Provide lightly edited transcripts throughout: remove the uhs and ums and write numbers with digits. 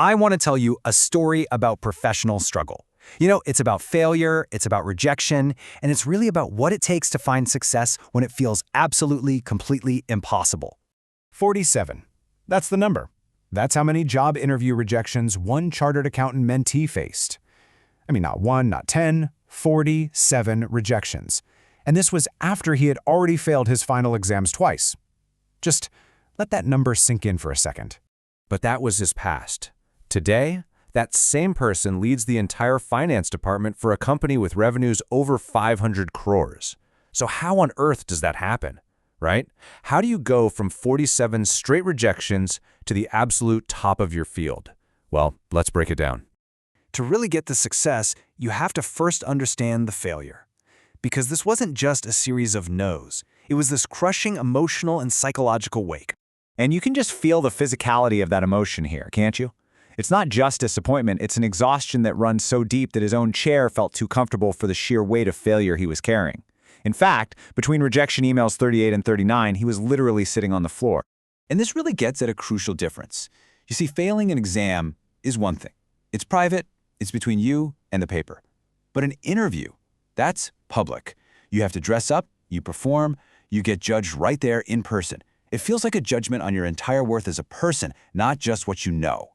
I want to tell you a story about professional struggle. It's about failure, it's about rejection, and it's really about what it takes to find success when it feels absolutely, completely impossible. 47. That's the number. That's how many job interview rejections one chartered accountant mentee faced. I mean, not 1, not 10, 47 rejections. And this was after he had already failed his final exams twice. Just let that number sink in for a second. But that was his past. Today, that same person leads the entire finance department for a company with revenues over 500 crores. So how on earth does that happen, right? How do you go from 47 straight rejections to the absolute top of your field? Well, let's break it down. To really get the success, you have to first understand the failure. Because this wasn't just a series of no's. It was this crushing emotional and psychological wake. And you can just feel the physicality of that emotion here, can't you? It's not just disappointment, it's an exhaustion that runs so deep that his own chair felt too comfortable for the sheer weight of failure he was carrying. In fact, between rejection emails 38 and 39, he was literally sitting on the floor. And this really gets at a crucial difference. You see, failing an exam is one thing. It's private, it's between you and the paper. But an interview, that's public. You have to dress up, you perform, you get judged right there in person. It feels like a judgment on your entire worth as a person, not just what you know.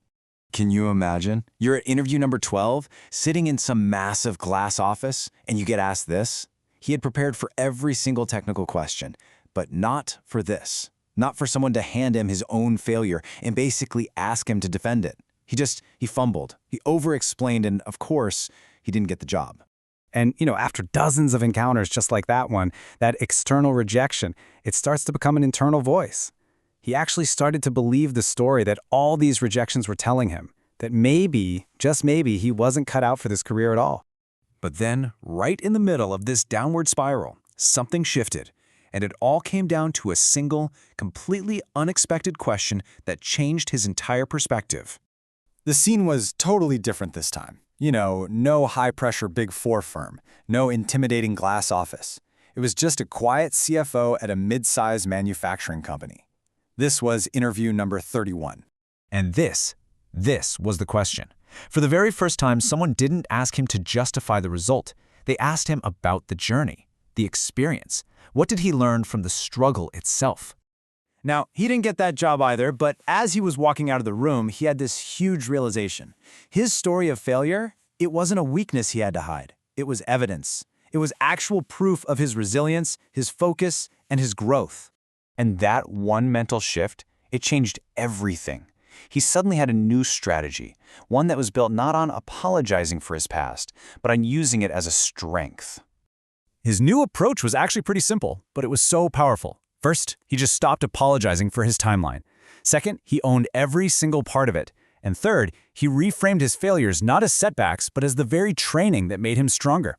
Can you imagine? You're at interview number 12, sitting in some massive glass office, and you get asked this. He had prepared for every single technical question, but not for this. Not for someone to hand him his own failure and basically ask him to defend it. He fumbled, he over-explained, and of course, he didn't get the job. And, after dozens of encounters just like that one, that external rejection, it starts to become an internal voice. He actually started to believe the story that all these rejections were telling him, that maybe, just maybe, he wasn't cut out for this career at all. But then, right in the middle of this downward spiral, something shifted, and it all came down to a single, completely unexpected question that changed his entire perspective. The scene was totally different this time. No high-pressure Big Four firm, no intimidating glass office. It was just a quiet CFO at a mid-sized manufacturing company. This was interview number 31. And this was the question. For the very first time, someone didn't ask him to justify the result. They asked him about the journey, the experience. What did he learn from the struggle itself? Now, he didn't get that job either, but as he was walking out of the room, he had this huge realization. His story of failure, it wasn't a weakness he had to hide. It was evidence. It was actual proof of his resilience, his focus, and his growth. And that one mental shift, it changed everything. He suddenly had a new strategy, one that was built not on apologizing for his past, but on using it as a strength. His new approach was actually pretty simple, but it was so powerful. First, he just stopped apologizing for his timeline. Second, he owned every single part of it. And third, he reframed his failures not as setbacks, but as the very training that made him stronger.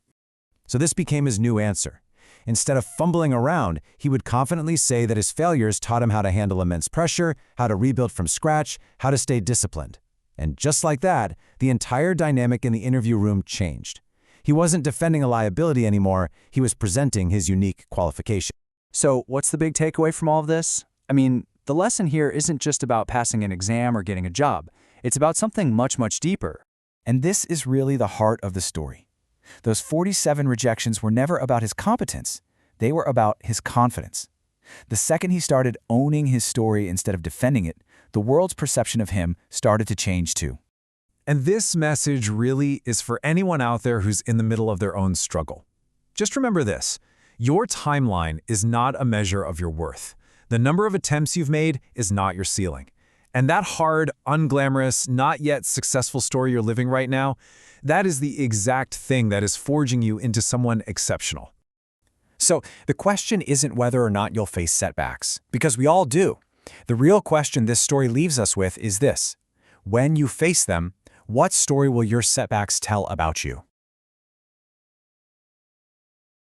So this became his new answer. Instead of fumbling around, he would confidently say that his failures taught him how to handle immense pressure, how to rebuild from scratch, how to stay disciplined. And just like that, the entire dynamic in the interview room changed. He wasn't defending a liability anymore, he was presenting his unique qualification. So what's the big takeaway from all of this? I mean, the lesson here isn't just about passing an exam or getting a job. It's about something much, much deeper. And this is really the heart of the story. Those 47 rejections were never about his competence. They were about his confidence. The second he started owning his story instead of defending it, the world's perception of him started to change too. And this message really is for anyone out there who's in the middle of their own struggle. Just remember this. Your timeline is not a measure of your worth. The number of attempts you've made is not your ceiling. And that hard, unglamorous, not yet successful story you're living right now, that is the exact thing that is forging you into someone exceptional. So the question isn't whether or not you'll face setbacks, because we all do. The real question this story leaves us with is this: when you face them, what story will your setbacks tell about you?